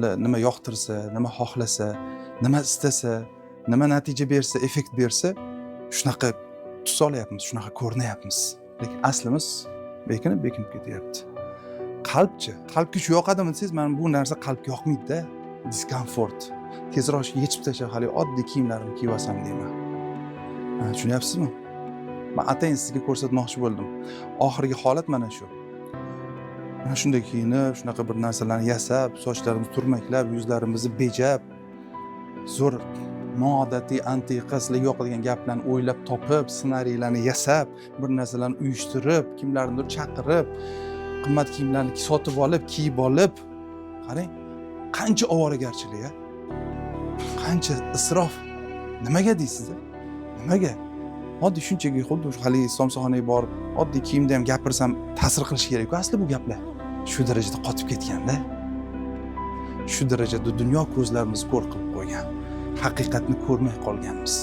mulla nima yoqtirsa, nima xohlasa, nima istasa, nima natija bersa, effekt bersa, shunaqa tus olyapmiz, shunaqa ko'rinyapmiz. Lekin aslimiz bekinib ketyapti. Qalbchi, qalbga shu yoqadimi desangiz, men bu narsa qalbga yoqmaydi-da. Diskomfort. Tezroq yechib tashlab, hali oddiy kiyimlarimni kiyib olsam deyman. Tushunyapsizmi? Men atayin sizga ko'rsatmoqchi bo'ldim. Oxirgi holat mana shu. Mana shunday kiyinib, shunaqa bir narsalarni yasab, sochlarimizni turmaklab, yuzlarimizni bejab, zo'r noodatiy, antiqa, sizlar yoqadigan gaplarni o'ylab topib, ssenariylarni yasab, bir narsalarni uyushtirib, kimlarnidir chaqirib, qimmat kiyimlarni sotib olib, kiyib olib, qarang, qancha ovoragarchilik, qancha isrof. Nimaga deysiz? Nimaga? Oddiy shunchaki xuddi hali somsaxonaga borib, oddiy kiyimda ham gapirsam ta'sir qilishi kerak-ku asli bu gaplar. Shu darajada qotib ketganda, shu darajada dunyo ko'zlarimizni ko'r qilib qo'ygan. Haqiqatni ko'rmay qolganmiz.